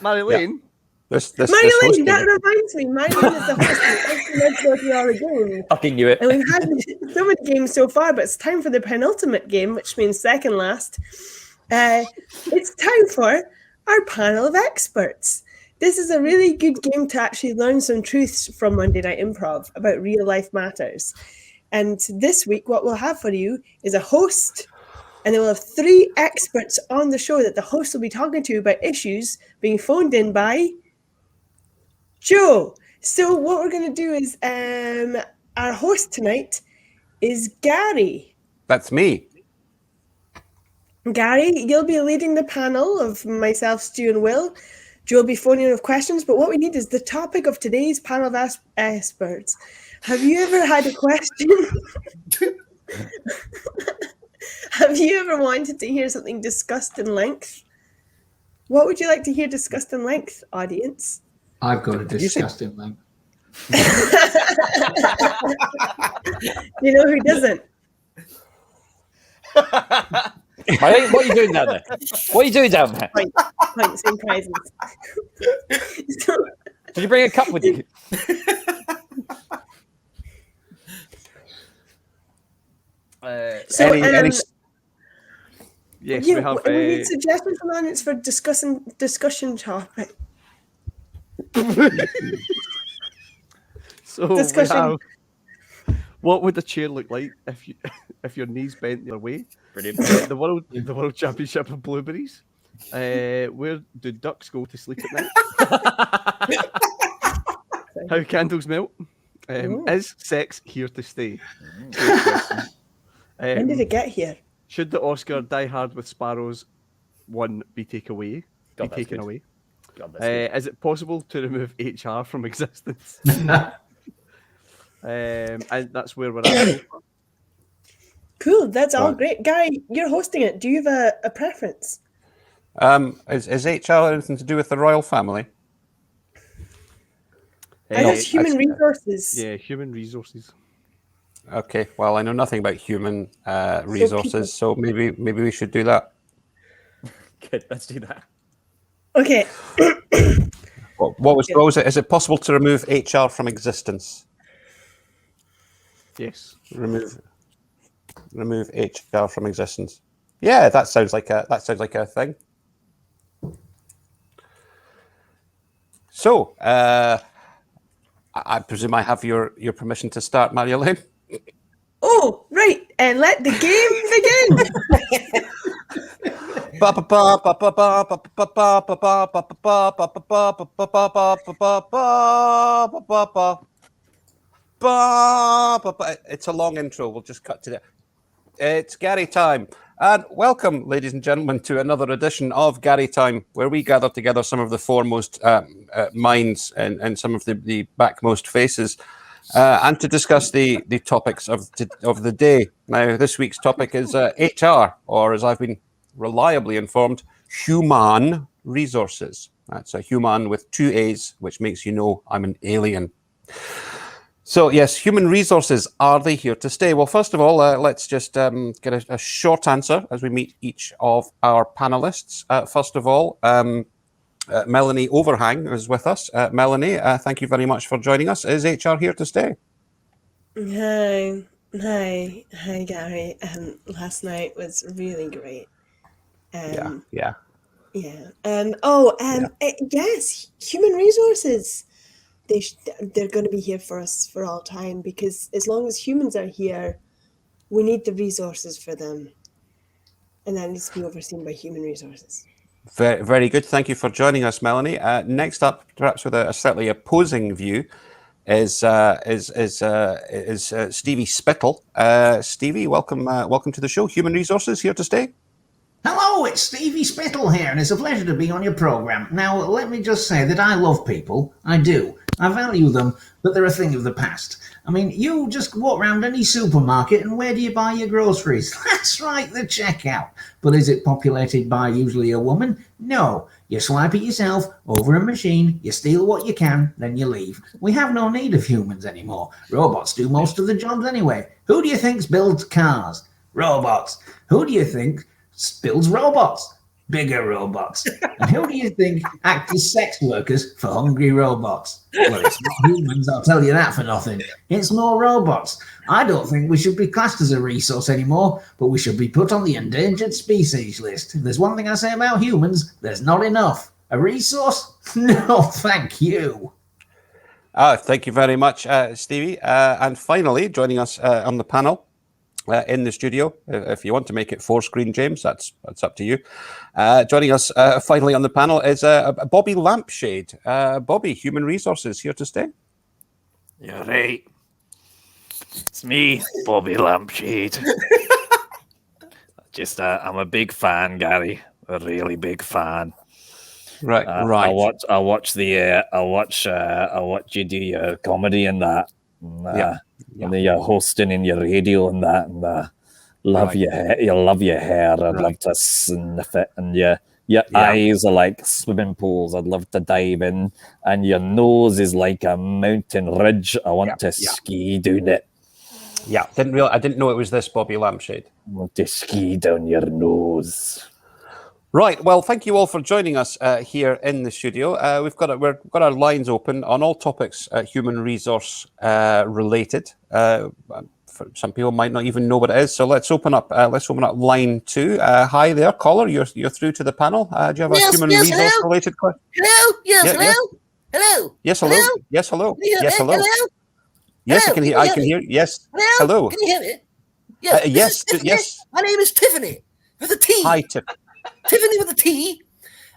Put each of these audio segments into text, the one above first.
Marilyn. Marilyn, that reminds me. Marilyn is the host of the Fucking knew it. And we've had so many games so far, but it's time for the penultimate game, which means second last. It's time for our panel of experts. This is a really good game to actually learn some truths from Monday Night Improv about real life matters. And this week, what we'll have for you is a host, and then we'll have 3 experts on the show that the host will be talking to about issues being phoned in by Joe. So what we're going to do is our host tonight is Gary. That's me. Gary, you'll be leading the panel of myself, Stu, and Will. Joe will be phoning in with questions, but what we need is the topic of today's panel of experts. Have you ever had a question? Have you ever wanted to hear something discussed in length? What would you like to hear discussed in length, audience? I've got a disgusting length. You know who doesn't? What are you doing down there? What are you doing down there? Points and prizes. Did you bring a cup with you? Yes, we have. We need suggestions from audience for discussion topic. So Discussion. we have, what would the chair look like if your knees bent the other way? Brilliant. The world championship of blueberries. Where do ducks go to sleep at night? How candles melt. Is sex here to stay? When did it get here? Should the Oscar Die Hard with Sparrows one be taken away? God, that's good. away? God, that's good. Is it possible to remove HR from existence? And that's where we're at. Cool, that's all great. Gary, you're hosting it. Do you have a preference? Is HR anything to do with the royal family? I guess human resources. Yeah, human resources. Okay, well, I know nothing about human resources, so maybe we should do that. Good, let's do that. Okay. What was it? Is it possible to remove HR from existence? Yes. Remove HR from existence. Yeah, that sounds like a thing. So, I presume I have your permission to start, Marilyn. Oh, right, and let the game begin. It's a long intro. We'll just cut to that. It's Gary time. And welcome, ladies and gentlemen, to another edition of Gary Time, where we gather together some of the foremost minds and some of the backmost faces, and to discuss the topics of the day. Now, this week's topic is HR, or as I've been reliably informed, human resources. That's a human with 2 A's, which makes you know I'm an alien. So, yes, human resources, are they here to stay? Well, first of all, let's just get a short answer as we meet each of our panelists. First of all, Melanie Overhang is with us. Melanie, thank you very much for joining us. Is HR here to stay? Hi, Gary. Last night was really great. Yeah. Yes, human resources. They're going to be here for us for all time, because as long as humans are here, we need the resources for them, and that needs to be overseen by human resources. Very, very good. Thank you for joining us, Melanie. Next up, perhaps with a slightly opposing view, is Stevie Spittle. Stevie, welcome to the show. Human resources here to stay. Hello, it's Stevie Spittle here, and it's a pleasure to be on your programme. Now, let me just say that I love people. I do. I value them, but they're a thing of the past. I mean, you just walk around any supermarket, and where do you buy your groceries? That's right, the checkout. But is it populated by usually a woman? No. You swipe it yourself, over a machine, you steal what you can, then you leave. We have no need of humans anymore. Robots do most of the jobs anyway. Who do you think's builds cars? Robots. Who do you think builds robots? Bigger robots. And who do you think act as sex workers for hungry robots? Well, it's not humans, I'll tell you that for nothing. It's more robots. I don't think we should be classed as a resource anymore, but we should be put on the endangered species list. If there's one thing I say about humans, there's not enough. A resource? No, thank you. Thank you very much, Stevie. And finally, joining us on the panel, in the studio. If you want to make it 4-screen, James, that's up to you. Joining us finally on the panel is Bobby Lampshade. Bobby, Human Resources, here to stay. You're right. It's me, Bobby Lampshade. I'm a big fan, Gary. A really big fan. Right. I watch you do your comedy and that. And then you're hosting in your radio and that, and love your hair. You love your hair. I'd love to sniff it, and your eyes are like swimming pools. I'd love to dive in, and your nose is like a mountain ridge. I want to ski down it. Yeah, I didn't know it was this Bobby Lampshade. I want to ski down your nose. Right. Well, thank you all for joining us here in the studio. We've got our lines open on all topics human resource related. Some people might not even know what it is, so let's open up. Line 2. Hi there, caller. You're through to the panel. Do you have a human resource related question? Hello. Yes. Hello. Hello. Yes. Hello. Hello? Yes. Hello. Yes. Hello. Hello. Yes, Hello? I can hear. Can you I can hear hear. Yes. Hello. Hello. Can you hear me? Yes. This Yes. is Tiffany. Yes. My name is Tiffany with a T. Hi, Tiff. Tiffany with a T.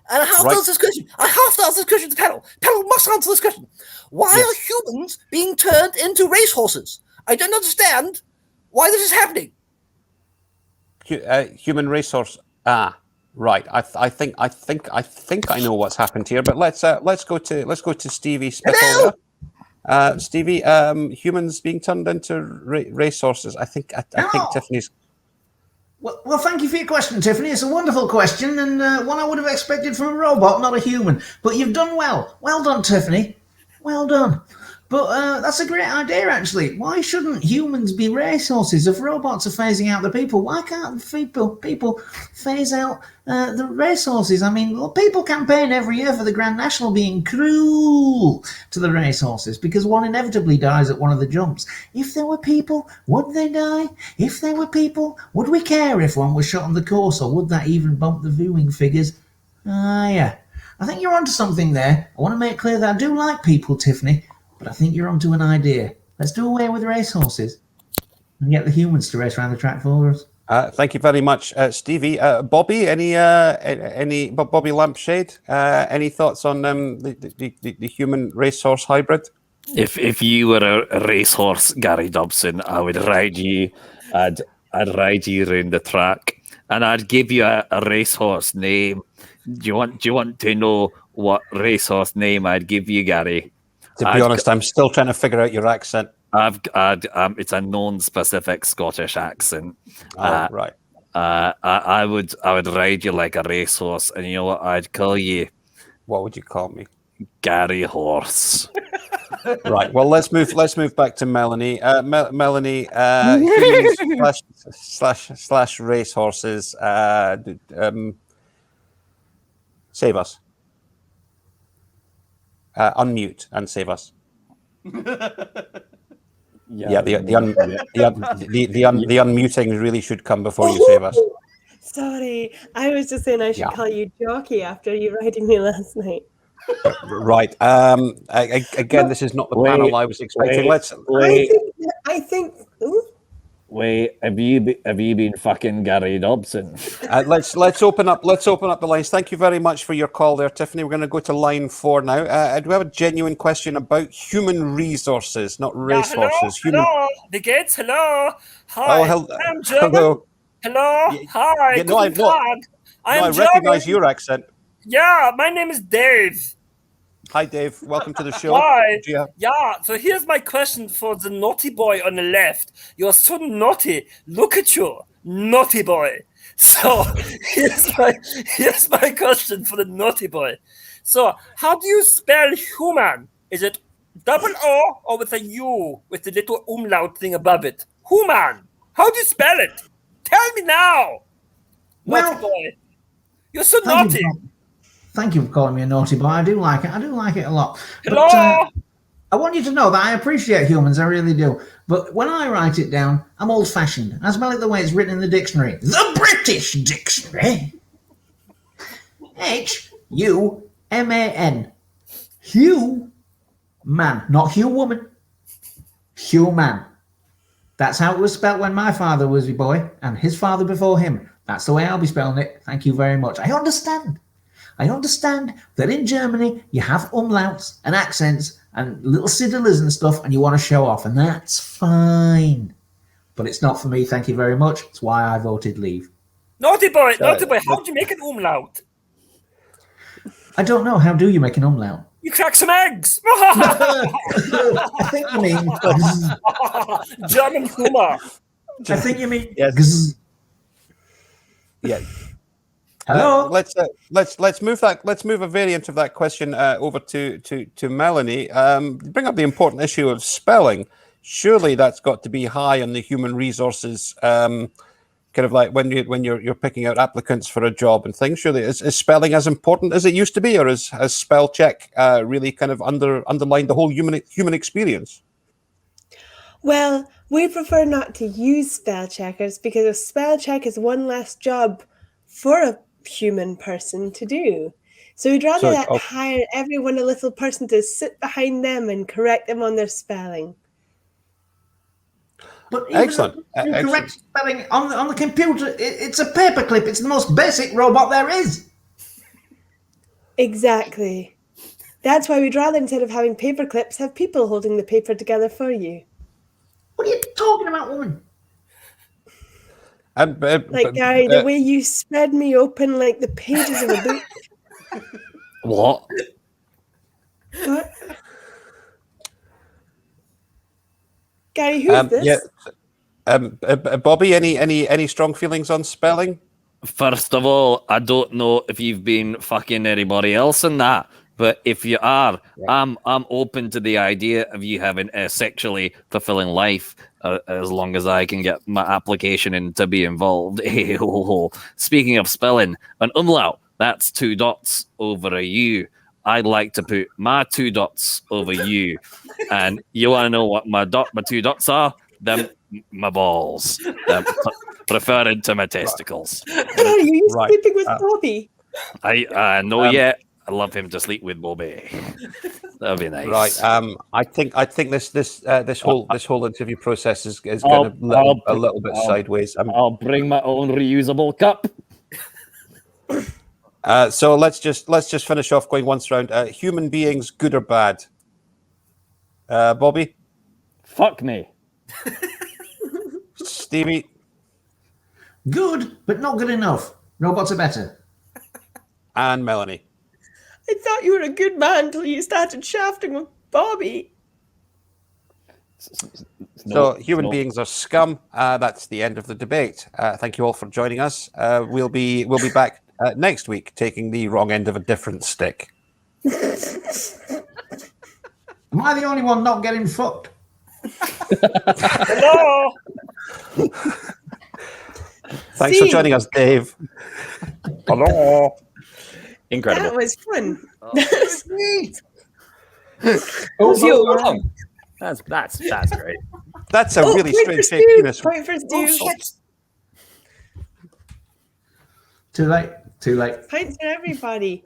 And I have Right. to answer this question. I have to answer this question to the panel. Panel must answer this question. Why Yes. are humans being turned into racehorses? I don't understand why this is happening. Human resource. Right. I think I know what's happened here. But let's go to Stevie Spittle. Stevie, humans being turned into racehorses. I think Tiffany's. Well, thank you for your question, Tiffany. It's a wonderful question and one I would have expected from a robot, not a human. But you've done well. Well done, Tiffany. Well done. But that's a great idea, actually. Why shouldn't humans be racehorses if robots are phasing out the people? Why can't people phase out the racehorses? I mean, well, people campaign every year for the Grand National being cruel to the racehorses because one inevitably dies at one of the jumps. If there were people, would they die? If there were people, would we care if one was shot on the course, or would that even bump the viewing figures? Yeah. I think you're onto something there. I want to make clear that I do like people, Tiffany. But I think you're onto an idea. Let's do away with racehorses and get the humans to race around the track for us. Thank you very much, Stevie. Bobby, any Bobby Lampshade? Any thoughts on the human racehorse hybrid? If you were a racehorse, Gary Dobson, I would ride you. I'd ride you around the track, and I'd give you a racehorse name. Do you want to know what racehorse name I'd give you, Gary? To be honest, I'm still trying to figure out your accent. It's a non-specific Scottish accent. Right. I would ride you like a racehorse, and you know what I'd call you? What would you call me? Gary Horse. Right. Well, let's move back to Melanie. Melanie, humans slash racehorses. Save us. Unmute and save us. The unmuting really should come before you save us. Sorry, I was just saying I should call you Jockey after you riding me last night. Right. Again, this is not the panel I was expecting. I think. Wait, have you been fucking Gary Dobson? Let's open up the lines. Thank you very much for your call there, Tiffany. We're going to go to line 4 now. Do we have a genuine question about human resources, not racehorses? Hello, the gates. Hello, hi. Oh, I'm German. Hello. Hello, hi. Yeah, no, I recognize your accent. Yeah, my name is Dave. Hi, Dave. Welcome to the show. Hi. Yeah, so here's my question for the naughty boy on the left. You're so naughty. Look at you, naughty boy. So here's my question for the naughty boy. So how do you spell human? Is it double O or with a U with the little umlaut thing above it? Human. How do you spell it? Tell me now. Well, Naughty boy. You're so Thank naughty. thank you for calling me a naughty boy. I do like it. I do like it a lot. Hello. But, I want you to know that I appreciate humans. I really do. But when I write it down, I'm old-fashioned. I spell it the way it's written in the dictionary. The British Dictionary. H-U-M-A-N. Hugh man. Not Hugh woman. Hugh man. That's how it was spelled when my father was a boy, and his father before him. That's the way I'll be spelling it. Thank you very much. I understand that in Germany you have umlauts and accents and little cedillers and stuff, and you want to show off, and that's fine. But it's not for me, thank you very much. It's why I voted leave. Naughty boy. Naughty boy. How do you make an umlaut? I don't know. How do you make an umlaut? You crack some eggs. I think you mean... German humor. I think you mean... Yes. Yeah. Hello? Let's move a variant of that question over to Melanie. Bring up the important issue of spelling. Surely that's got to be high on the human resources, kind of like when you're picking out applicants for a job and things. Surely is spelling as important as it used to be, or has spell check really kind of underlined the whole human experience? Well, we prefer not to use spell checkers because a spell check is one less job for a human person to do. So we'd rather hire everyone a little person to sit behind them and correct them on their spelling. But even Excellent. the correct spelling on the computer, it's a paperclip. It's the most basic robot there is. Exactly. That's why we'd rather, instead of having paper clips, have people holding the paper together for you. What are you talking about, woman? Like, Gary, the way you spread me open like the pages of a book. What? What? Gary, who's this? Yeah. Bobby, any strong feelings on spelling? First of all, I don't know if you've been fucking anybody else in that, but if you are, I'm open to the idea of you having a sexually fulfilling life as long as I can get my application in to be involved. Speaking of spelling, an umlaut, that's 2 dots over a U. I'd like to put my 2 dots over you. And you want to know what my 2 dots are? Them, my balls. Referring to my testicles. Are you sleeping with Bobby? I know yet. I love him to sleep with Bobby. That'd be nice. Right. I think this whole interview process is going a little bit sideways. I'll bring my own reusable cup. So let's just finish off going once round. Human beings, good or bad? Bobby? Fuck me. Stevie? Good, but not good enough. Robots are better. And Melanie? I thought you were a good man until you started shafting with Bobby. So human beings are scum. That's the end of the debate. Thank you all for joining us. We'll be back next week, taking the wrong end of a different stick. Am I the only one not getting fucked? Hello. Thanks for joining us, Dave. Hello. Incredible. That was fun. Sweet. That's great. That's a really point for strange fake Stu. penis. Point for Stu. Too late. Points for everybody.